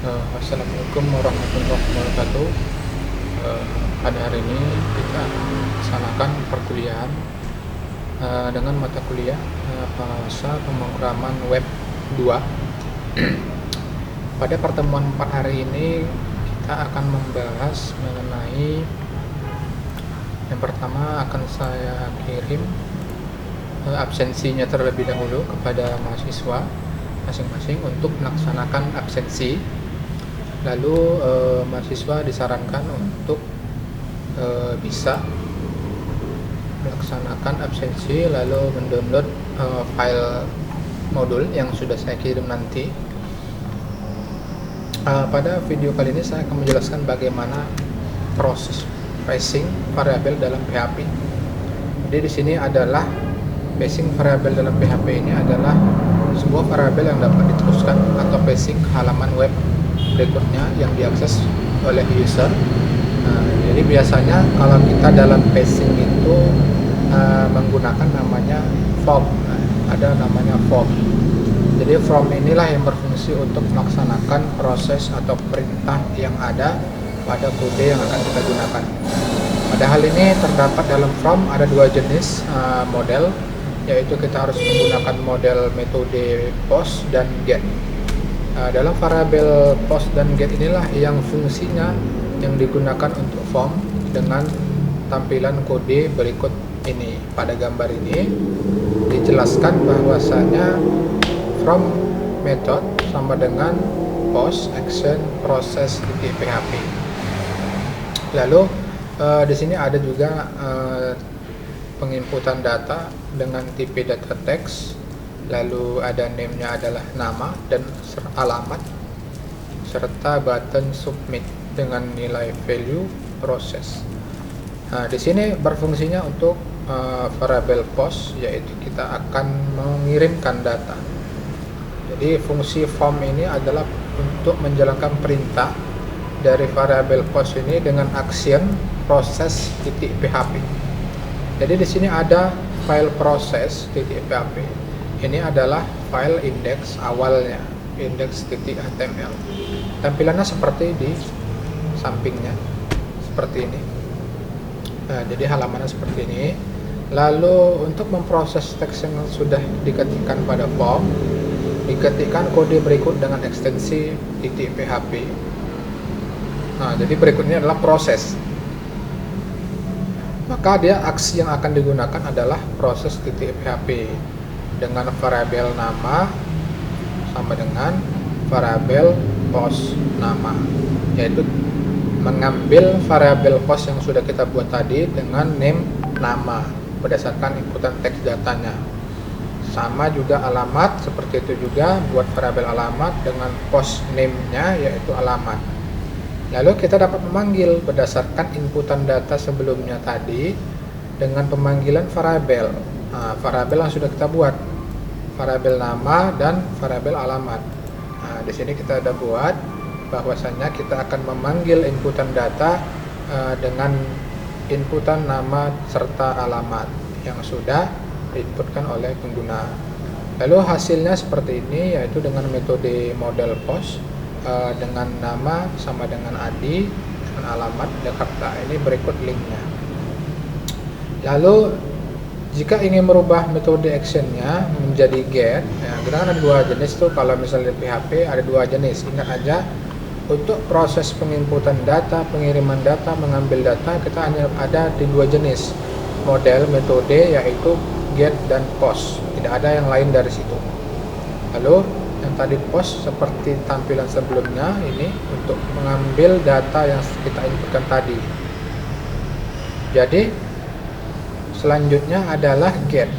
Assalamualaikum warahmatullahi wabarakatuh. Pada hari ini kita laksanakan perkuliahan dengan mata kuliah bahasa pemrograman web 2. Pada pertemuan 4 hari ini kita akan membahas mengenai yang pertama akan saya kirim absensinya terlebih dahulu kepada mahasiswa masing-masing untuk melaksanakan absensi. Lalu mahasiswa disarankan untuk bisa melaksanakan absensi lalu mendownload file modul yang sudah saya kirim nanti. Pada video kali ini saya akan menjelaskan bagaimana proses passing variabel dalam PHP. Jadi di sini adalah passing variabel dalam PHP ini adalah sebuah variabel yang dapat diteruskan atau passing ke halaman web berikutnya yang diakses oleh user. Jadi biasanya kalau kita dalam passing itu menggunakan namanya form, ada namanya form. Jadi form inilah yang berfungsi untuk melaksanakan proses atau perintah yang ada pada kode yang akan kita gunakan. Pada hal ini terdapat dalam form ada dua jenis model, yaitu kita harus menggunakan model metode post dan get. Dalam variabel post dan get inilah yang fungsinya yang digunakan untuk form dengan tampilan kode berikut ini. Pada gambar ini dijelaskan bahwasanya from method sama dengan post action process .php. Lalu di sini ada juga penginputan data dengan tipe data text. Lalu ada name-nya adalah nama dan alamat serta button submit dengan nilai value proses. Di sini berfungsinya untuk variabel post, yaitu kita akan mengirimkan data. Jadi fungsi form ini adalah untuk menjalankan perintah dari variabel post ini dengan action proses .php. Jadi di sini ada file proses .php. Ini adalah file indeks awalnya, index.html. Tampilannya seperti di sampingnya, seperti ini. Jadi halamannya seperti ini. Lalu untuk memproses teks yang sudah diketikkan pada form, diketikkan kode berikut dengan ekstensi .php. Jadi berikutnya adalah proses. Maka dia aksi yang akan digunakan adalah proses .php dengan variabel nama sama dengan variabel post nama, yaitu mengambil variabel post yang sudah kita buat tadi dengan name nama berdasarkan inputan teks datanya. Sama juga alamat, seperti itu juga buat variabel alamat dengan post name-nya yaitu alamat. Lalu kita dapat memanggil berdasarkan inputan data sebelumnya tadi dengan pemanggilan variabel. Variabel yang sudah kita buat, variabel nama dan variabel alamat. Di sini kita ada buat bahwasanya kita akan memanggil inputan data dengan inputan nama serta alamat yang sudah diinputkan oleh pengguna. Lalu hasilnya seperti ini, yaitu dengan metode model post dengan nama sama dengan Adi, dengan alamat Jakarta. Ini berikut linknya. Lalu jika ingin merubah metode actionnya menjadi get, kita kan ada dua jenis tuh. Kalau misalnya di PHP ada dua jenis. Ingat aja, untuk proses penginputan data, pengiriman data, mengambil data, kita hanya ada di dua jenis model metode, yaitu get dan post. Tidak ada yang lain dari situ. Lalu yang tadi post seperti tampilan sebelumnya ini untuk mengambil data yang kita inputkan tadi. Jadi selanjutnya adalah get.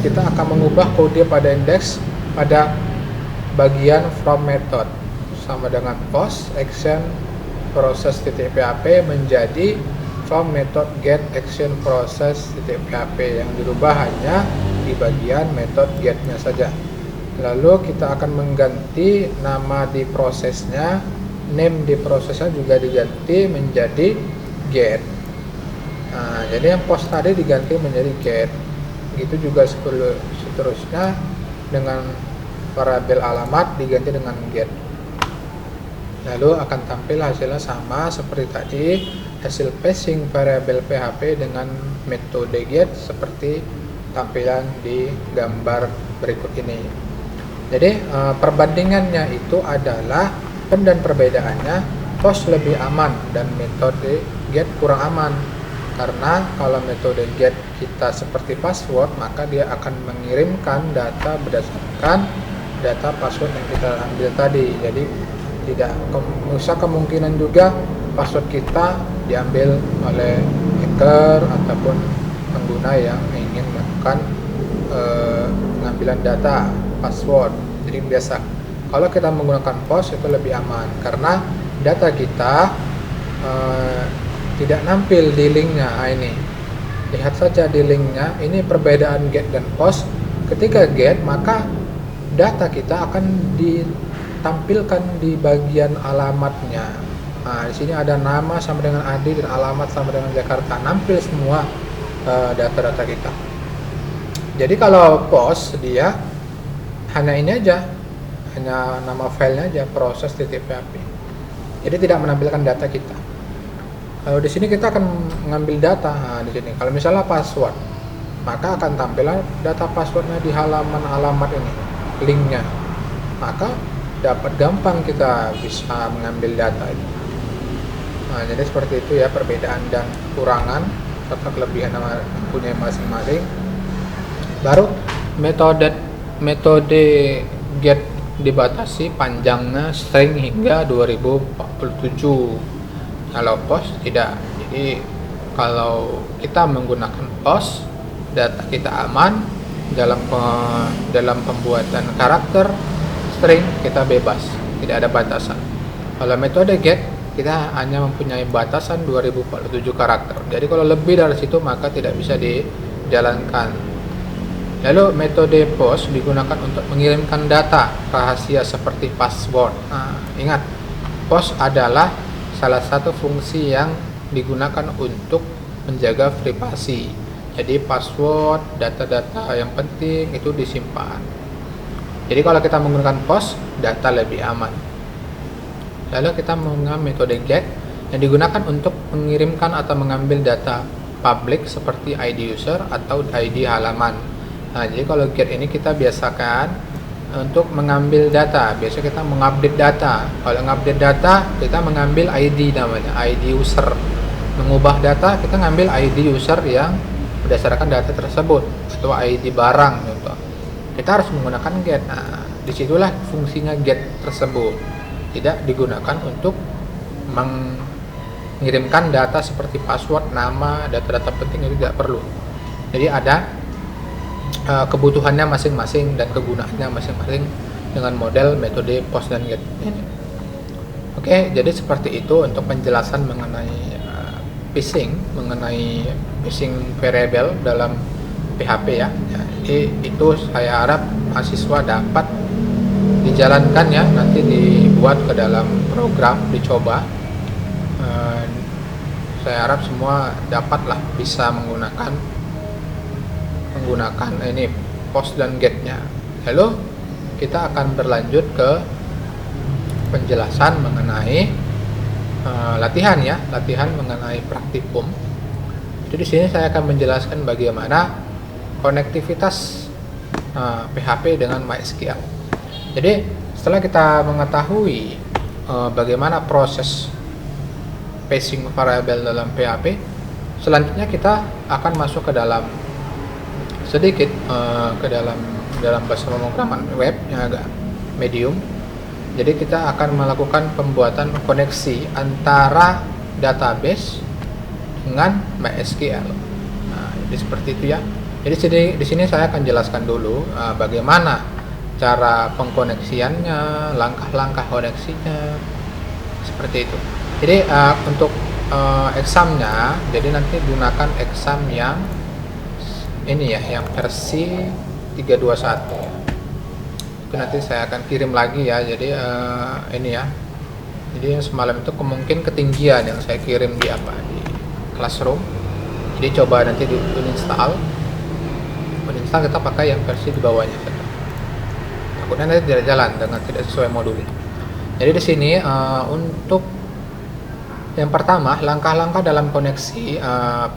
Kita akan mengubah kode pada indeks pada bagian from method sama dengan post action process .php menjadi from method get action process .php, yang dirubah hanya di bagian method get-nya saja. Lalu kita akan mengganti nama di prosesnya, name di prosesnya juga diganti menjadi get. Jadi yang post tadi diganti menjadi get. Begitu juga seterusnya dengan variabel alamat diganti dengan get. Lalu akan tampil hasilnya sama seperti tadi, hasil passing variabel PHP dengan metode get seperti tampilan di gambar berikut ini. Jadi perbandingannya itu adalah dan perbedaannya, POS lebih aman dan metode get kurang aman. Karena kalau metode get kita seperti password, maka dia akan mengirimkan data berdasarkan data password yang kita ambil tadi. Jadi tidak bisa kemungkinan juga password kita diambil oleh hacker ataupun pengguna yang ingin melakukan pengambilan data password. Jadi biasa kalau kita menggunakan POS itu lebih aman karena data kita tidak nampil di linknya. Ini lihat saja di linknya, ini perbedaan get dan POS. Ketika get, maka data kita akan ditampilkan di bagian alamatnya. Nah, di sini ada nama sama dengan Adi dan alamat sama dengan Jakarta, nampil semua data-data kita. Jadi kalau POS dia hanya ini aja, hanya nama filenya aja, proses.php. Jadi tidak menampilkan data kita. Kalau di sini kita akan mengambil data. Nah, di sini kalau misalnya password, maka akan tampil data passwordnya di halaman alamat ini, linknya. Maka dapat gampang kita bisa mengambil data ini. Nah, jadi seperti itu ya perbedaan dan kekurangan serta kelebihan yang punya masing-masing. Baru metode get dibatasi panjangnya string hingga 2047. Kalau POS tidak. Jadi kalau kita menggunakan POS, data kita aman dalam pembuatan karakter string, kita bebas, tidak ada batasan. Kalau metode get kita hanya mempunyai batasan 2047 karakter. Jadi kalau lebih dari situ maka tidak bisa dijalankan. Lalu metode POS digunakan untuk mengirimkan data rahasia seperti password. Nah, ingat, POS adalah salah satu fungsi yang digunakan untuk menjaga privasi. Jadi password, data-data yang penting itu disimpan. Jadi kalau kita menggunakan POS, data lebih aman. Lalu kita menggunakan metode get yang digunakan untuk mengirimkan atau mengambil data publik seperti ID user atau ID halaman. Nah, jadi kalau get ini kita biasakan untuk mengambil data. Biasanya kita mengupdate data. Kalau mengupdate data, kita mengambil ID namanya, ID user. Mengubah data, kita ngambil ID user yang berdasarkan data tersebut atau ID barang contoh. Kita harus menggunakan get. Nah, disitulah fungsinya get tersebut. Tidak digunakan untuk mengirimkan data seperti password, nama, data-data penting itu tidak perlu. Jadi ada kebutuhannya masing-masing dan kegunaannya masing-masing dengan model metode POS dan get ini. Oke, jadi seperti itu untuk penjelasan mengenai phishing variable dalam PHP ya. Jadi itu saya harap mahasiswa dapat dijalankan ya, nanti dibuat ke dalam program, dicoba. Saya harap semua dapatlah bisa menggunakan ini POS dan getnya. Lalu kita akan berlanjut ke penjelasan mengenai latihan mengenai praktikum. Jadi di sini saya akan menjelaskan bagaimana konektivitas PHP dengan MySQL. Jadi setelah kita mengetahui bagaimana proses passing variabel dalam PHP, selanjutnya kita akan masuk ke dalam sedikit ke dalam bahasa pemrograman web yang agak medium. Jadi kita akan melakukan pembuatan koneksi antara database dengan MySQL. Nah, jadi seperti itu ya. Jadi di sini saya akan jelaskan dulu bagaimana cara pengkoneksiannya, langkah-langkah koneksinya, seperti itu. Jadi untuk examnya, jadi nanti gunakan exam yang ini ya, yang versi 321 ya. Itu nanti saya akan kirim lagi ya. Jadi ini ya. Jadi yang semalam itu kemungkinan ketinggian yang saya kirim di Classroom. Jadi coba nanti uninstall kita pakai yang versi di bawahnya saja. takutnya nanti tidak jalan dengan tidak sesuai modul. Jadi di sini untuk yang pertama, langkah-langkah dalam koneksi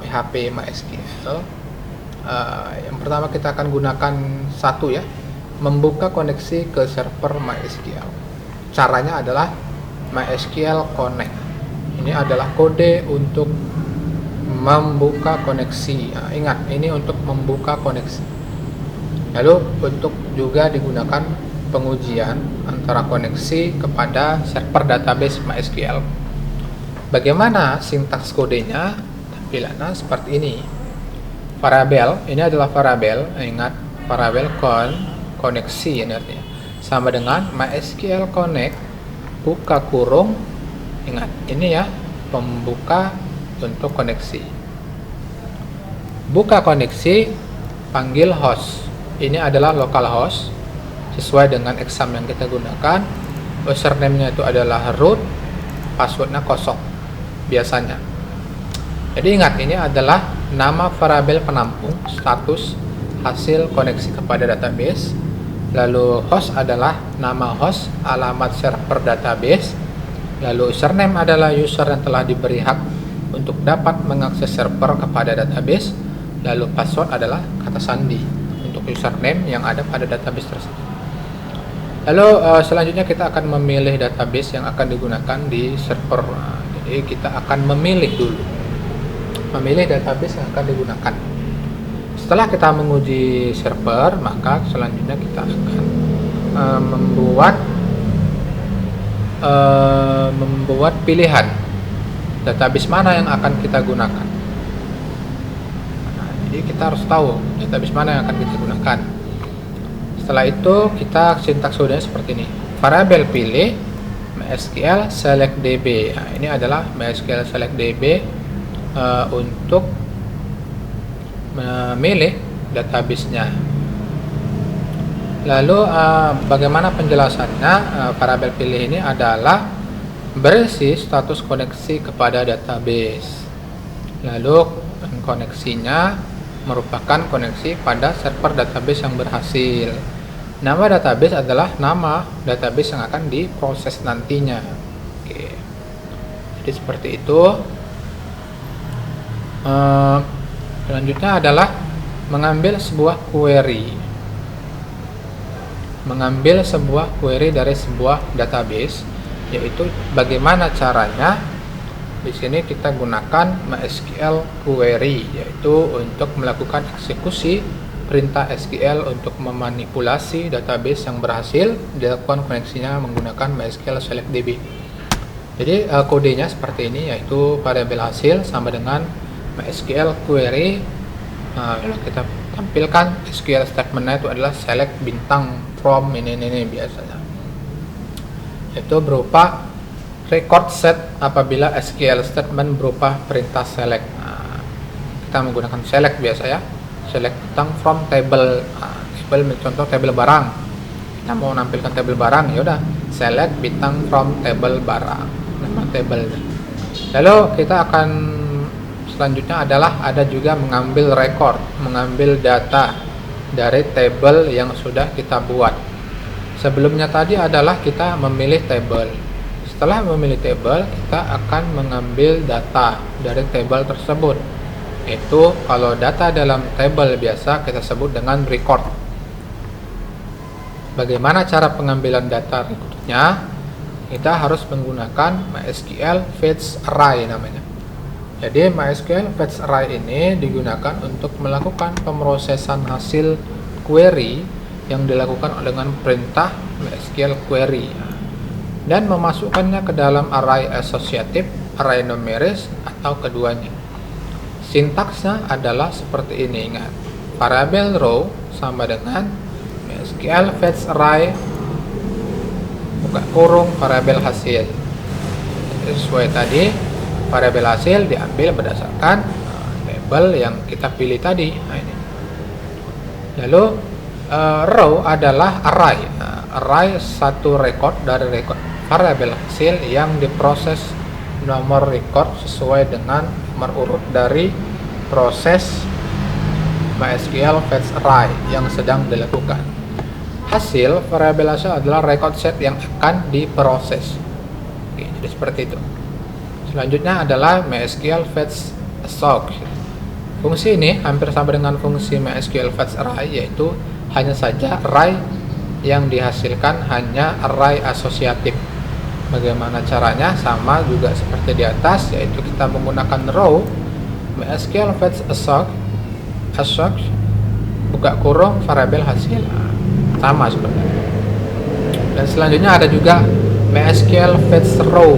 PHP MySQL. Yang pertama kita akan gunakan satu ya, membuka koneksi ke server MySQL. Caranya adalah MySQL Connect. Ini adalah kode untuk membuka koneksi. Ingat, ini untuk membuka koneksi. Lalu untuk juga digunakan pengujian antara koneksi kepada server database MySQL. Bagaimana sintaks kodenya? Tampilannya seperti ini. Variabel, ini adalah variabel, ingat variabel koneksi ini artinya. Sama dengan MySQL Connect, buka kurung, ingat ini ya, pembuka untuk koneksi. Buka koneksi, panggil host. Ini adalah localhost sesuai dengan exam yang kita gunakan. Username-nya itu adalah root, passwordnya kosong biasanya. Jadi ingat, ini adalah nama variabel penampung status hasil koneksi kepada database. Lalu host adalah nama host, alamat server database. Lalu username adalah user yang telah diberi hak untuk dapat mengakses server kepada database. Lalu password adalah kata sandi untuk username yang ada pada database tersebut. Lalu selanjutnya kita akan memilih database yang akan digunakan di server. Jadi kita akan memilih dulu, memilih database yang akan digunakan. Setelah kita menguji server, maka selanjutnya kita akan membuat pilihan database mana yang akan kita gunakan. Nah, jadi kita harus tahu database mana yang akan kita gunakan. Setelah itu kita sintaks kodenya seperti ini. Variabel pilih MySQL select DB. Nah, ini adalah MySQL select DB untuk memilih database-nya. Lalu bagaimana penjelasannya? Variabel pilih ini adalah berisi status koneksi kepada database. Lalu koneksinya merupakan koneksi pada server database yang berhasil. Nama database adalah nama database yang akan diproses nantinya. Oke. Jadi seperti itu. Selanjutnya adalah mengambil sebuah query. Mengambil sebuah query dari sebuah database, yaitu bagaimana caranya. Di sini kita gunakan MySQL query, yaitu untuk melakukan eksekusi perintah SQL untuk memanipulasi database yang berhasil dilakukan koneksinya menggunakan MySQL select DB. Jadi kodenya seperti ini, yaitu variabel hasil sama dengan MySQL query. Lalu kita tampilkan SQL statementnya itu adalah select bintang from ini biasanya, itu berupa record set apabila SQL statement berupa perintah select. Kita menggunakan select biasa ya, select bintang from table. Table contoh table barang, kita mau menampilkan table barang, ya udah select bintang from table barang, nama table. Lalu kita akan selanjutnya adalah ada juga mengambil record, mengambil data dari table yang sudah kita buat. Sebelumnya tadi adalah kita memilih table. Setelah memilih table, kita akan mengambil data dari table tersebut. Itu kalau data dalam table biasa kita sebut dengan record. Bagaimana cara pengambilan data rekodnya? Kita harus menggunakan MySQL Fetch Array namanya. Jadi MySQL Fetch Array ini digunakan untuk melakukan pemrosesan hasil query yang dilakukan dengan perintah MySQL query dan memasukkannya ke dalam array associative, array numeris, atau keduanya. Sintaksnya adalah seperti ini, ingat. Variabel row sama dengan MySQL Fetch Array buka kurung variabel hasil. Sesuai tadi, variabel hasil diambil berdasarkan label yang kita pilih tadi. Nah, ini. Lalu row adalah array. Array satu record dari record variabel hasil yang diproses nomor record sesuai dengan nomor urut dari proses MySQL Fetch Array yang sedang dilakukan. hasil, variabel hasil adalah record set yang akan diproses. Oke, jadi seperti itu. Selanjutnya adalah MySQL fetch assoc. Fungsi ini hampir sama dengan fungsi MySQL fetch array, yaitu hanya saja array yang dihasilkan hanya array asosiatif. Bagaimana caranya? Sama juga seperti di atas, yaitu kita menggunakan row MySQL fetch assoc buka kurung variabel hasil. Sama seperti itu. Dan selanjutnya ada juga MySQL fetch row.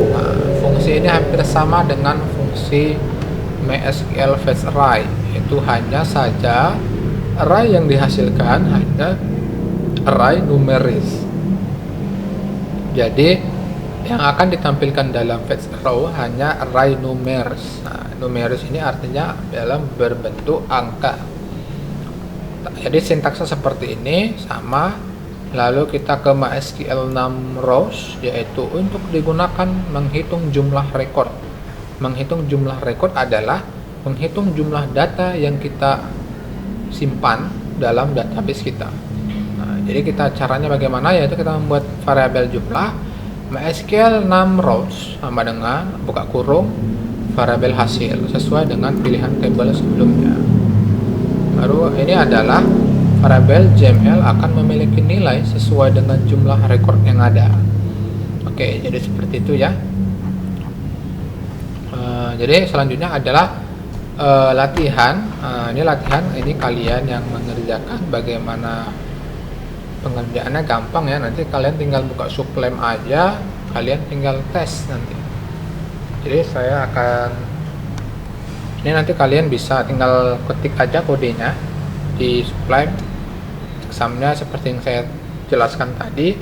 Fungsi ini hampir sama dengan fungsi MySQL fetch array, itu hanya saja array yang dihasilkan hanya array numeris. Jadi yang akan ditampilkan dalam fetch row hanya array numeris. Numeris ini artinya dalam berbentuk angka. Jadi sintaksnya seperti ini, sama. Lalu kita ke MySQL num rows, yaitu untuk digunakan menghitung jumlah rekod. Menghitung jumlah rekod adalah menghitung jumlah data yang kita simpan dalam database kita. Jadi kita caranya bagaimana, yaitu kita membuat variabel jumlah MySQL num rows sama dengan buka kurung variabel hasil sesuai dengan pilihan tabel sebelumnya. Baru ini adalah variabel JML akan memiliki nilai sesuai dengan jumlah rekod yang ada. Oke, jadi seperti itu ya. Jadi selanjutnya adalah latihan. Ini latihan, ini kalian yang mengerjakan. Bagaimana pengerjaannya gampang ya. Nanti kalian tinggal buka Sublime aja, kalian tinggal tes nanti. Jadi saya akan, ini nanti kalian bisa tinggal ketik aja kodenya di Sublime. Examnya seperti yang saya jelaskan tadi.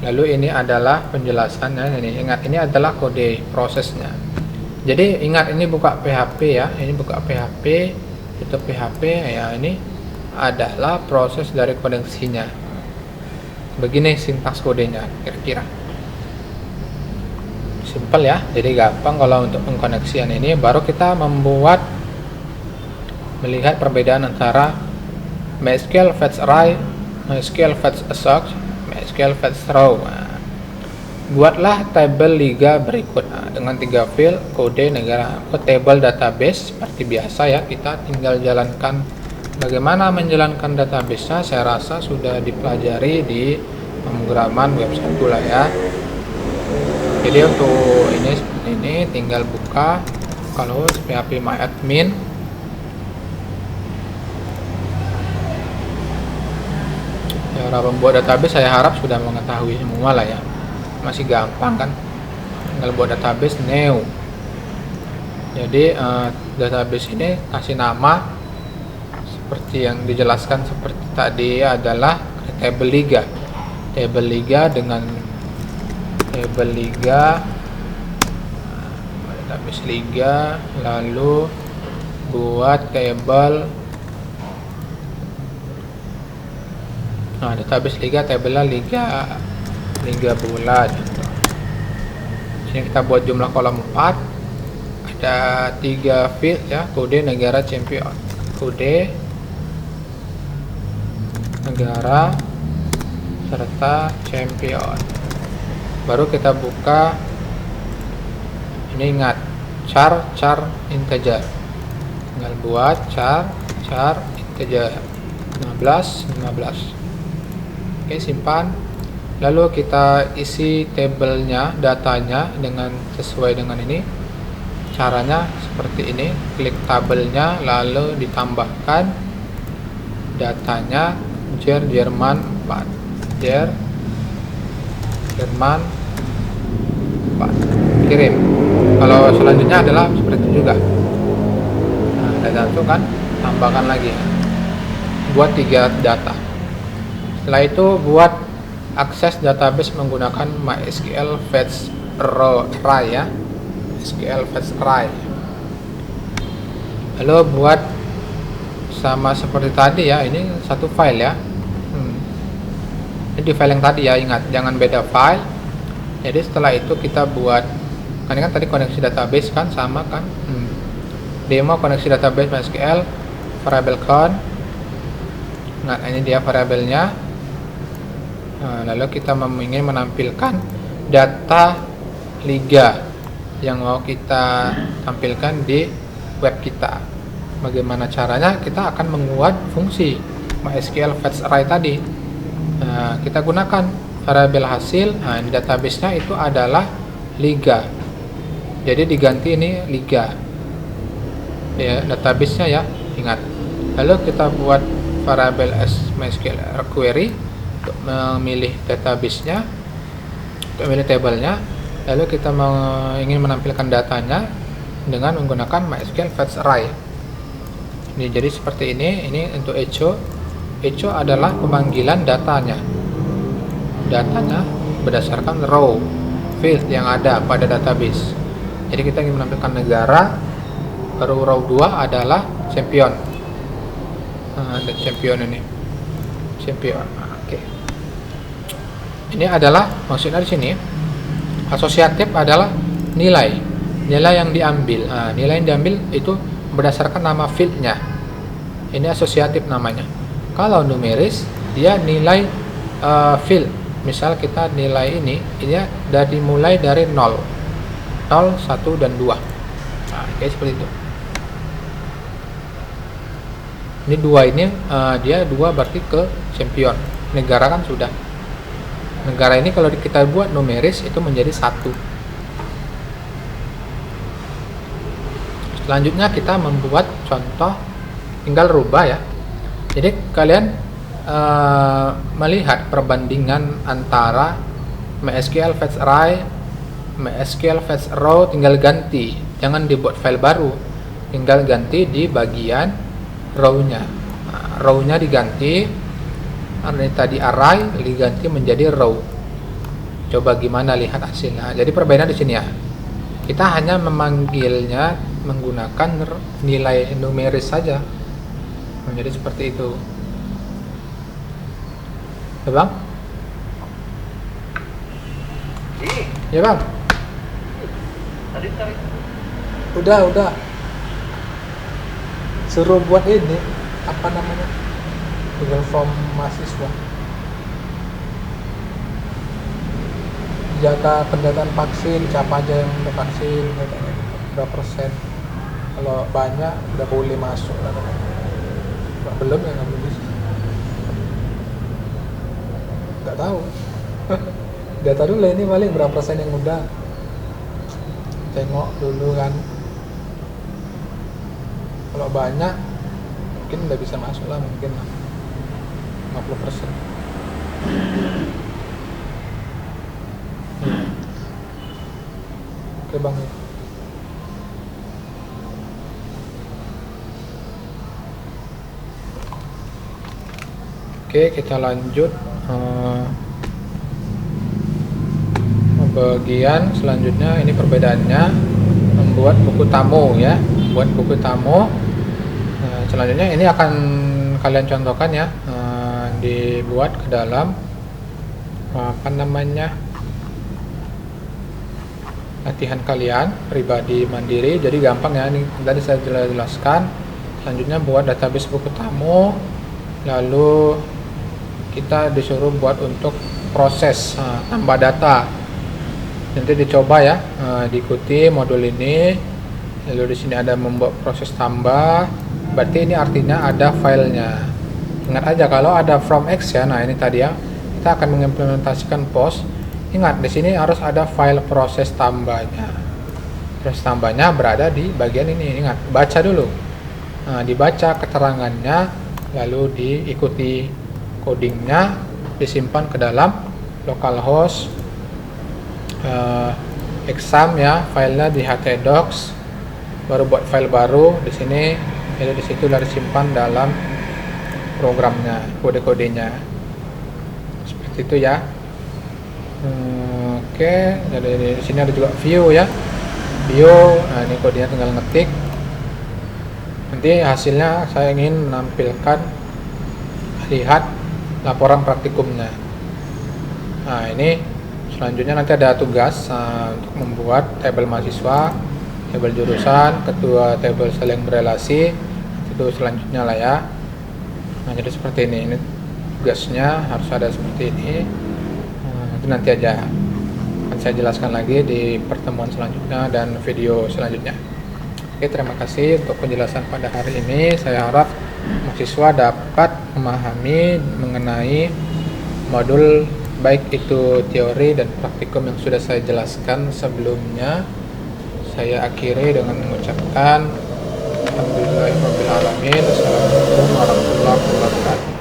Lalu ini adalah penjelasannya. Ini ingat, ini adalah kode prosesnya. Jadi ingat, ini buka PHP ya, ini buka PHP, itu PHP ya, ini adalah proses dari koneksinya. Begini sintaks kodenya kira-kira. Simple ya, jadi gampang kalau untuk pengkoneksian ini. Baru kita melihat perbedaan antara MySQL fetch array, MySQL fetch assoc, MySQL fetch row. Buatlah tabel liga berikut dengan 3 field, kode negara, table database seperti biasa ya. Kita tinggal jalankan bagaimana menjalankan database-nya. Saya rasa sudah dipelajari di pemrograman website lah ya. Jadi untuk ini seperti ini, tinggal buka kalau PHP MyAdmin. Cara membuat database saya harap sudah mengetahui semua lah ya. Masih gampang kan, tinggal buat database new. Jadi database ini kasih nama seperti yang dijelaskan seperti tadi adalah table liga. Table liga dengan table liga, database liga, lalu buat table. Nah, database liga, tabelnya liga bola contoh. Sini kita buat jumlah kolom 4, ada 3 field ya, kode negara champion, kode negara serta champion. Baru kita buka, ini ingat char integer, tinggal buat char integer 15. Oke, simpan. Lalu kita isi tabelnya, datanya dengan sesuai dengan ini. Caranya seperti ini, klik tabelnya lalu ditambahkan datanya Jerman 4, Jerman 4, kirim. Kalau selanjutnya adalah seperti itu juga. Nah, data itu kan tambahkan lagi, buat 3 data. Setelah itu buat akses database menggunakan MySQL fetch array ya, MySQL fetch array. Lalu buat sama seperti tadi ya, ini satu file ya. Ini di file yang tadi ya, ingat jangan beda file. Jadi setelah itu kita buat, kan ini kan tadi koneksi database kan sama kan. Demo koneksi database MySQL variable count. Nah, ini dia variabelnya. Lalu kita ingin menampilkan data liga yang mau kita tampilkan di web kita. Bagaimana caranya? Kita akan menguat fungsi MySQL Fetch Array tadi. Kita gunakan variabel hasil. Di database-nya itu adalah liga. Jadi diganti ini liga. Ya, database-nya ya, ingat. Lalu kita buat variabel MySQL query untuk memilih database-nya, untuk memilih tabelnya. Lalu kita ingin menampilkan datanya dengan menggunakan MySQL Fetch Array. Ini jadi seperti ini. Ini untuk echo. Echo adalah pemanggilan datanya. Datanya berdasarkan row field yang ada pada database. Jadi kita ingin menampilkan negara. Row 2 adalah champion. Champion ini. Champion. Oke. Ini adalah maksudnya di sini. Asosiatif adalah nilai yang diambil. Nilai yang diambil itu berdasarkan nama fieldnya. Ini asosiatif namanya. Kalau numeris dia nilai field. Misal kita nilai ini dimulai dari 0, 1 dan 2. Kayak seperti itu. Ini 2 ini dia 2 berarti ke champion. Negara kan sudah. Negara ini kalau kita buat numeris itu menjadi 1. Selanjutnya kita membuat contoh, tinggal rubah ya. Jadi kalian melihat perbandingan antara MySQL Fetch Array, MySQL Fetch Row, tinggal ganti. Jangan dibuat file baru, tinggal ganti di bagian row-nya. Row-nya diganti, tadi array diganti menjadi row. Coba gimana lihat hasilnya. Jadi perbedaan di sini ya. Kita hanya memanggilnya menggunakan nilai numeris saja. Menjadi seperti itu. Ya bang? Ya bang? Udah. Suruh buat ini, apa namanya? Google Form mahasiswa. Jaka pendataan vaksin, siapa aja yang udah vaksin, berapa persen. Kalau banyak udah boleh masuk lah. Belum ya nggak boleh. Nggak tahu. Data dulu ini paling berapa persen yang udah. Tengok dulu kan. Kalau banyak mungkin udah bisa masuk lah, mungkin 50%. Oke bang. Oke, kita lanjut bagian selanjutnya. Ini perbedaannya membuat buku tamu ya. Buat buku tamu. Selanjutnya ini akan kalian contohkan ya, dibuat ke dalam apa namanya, latihan kalian pribadi mandiri. Jadi gampang ya, ini tadi saya jelaskan. Selanjutnya buat database buku tamu, lalu kita disuruh buat untuk proses tambah data. Nanti dicoba ya, diikuti modul ini. Lalu di sini ada membuat proses tambah, berarti ini artinya ada filenya. Ingat aja kalau ada from X ya, nah ini tadi ya, kita akan mengimplementasikan post. Ingat di sini harus ada file proses tambahnya. Proses tambahnya berada di bagian ini. Ingat, baca dulu. Nah, dibaca keterangannya, lalu diikuti codingnya, disimpan ke dalam localhost exam ya, filenya di htdocs. Baru buat file baru di sini, jadi di situ harus simpan dalam programnya, kode-kodenya seperti itu ya. Oke, jadi di sini ada juga view ya, view. Nah ini kodenya tinggal ngetik. Nanti hasilnya saya ingin menampilkan, lihat laporan praktikumnya. Nah ini selanjutnya nanti ada tugas untuk membuat tabel mahasiswa, tabel jurusan, ketua tabel saling berelasi, itu selanjutnya lah ya. Nah jadi seperti ini tugasnya harus ada seperti ini. Itu nanti aja akan saya jelaskan lagi di pertemuan selanjutnya dan video selanjutnya. Oke, terima kasih untuk penjelasan pada hari ini. Saya harap mahasiswa dapat memahami mengenai modul baik itu teori dan praktikum yang sudah saya jelaskan sebelumnya. Saya akhiri dengan mengucapkan alhamdulillahirabbil alamin. Assalamualaikum warahmatullahi wabarakatuh.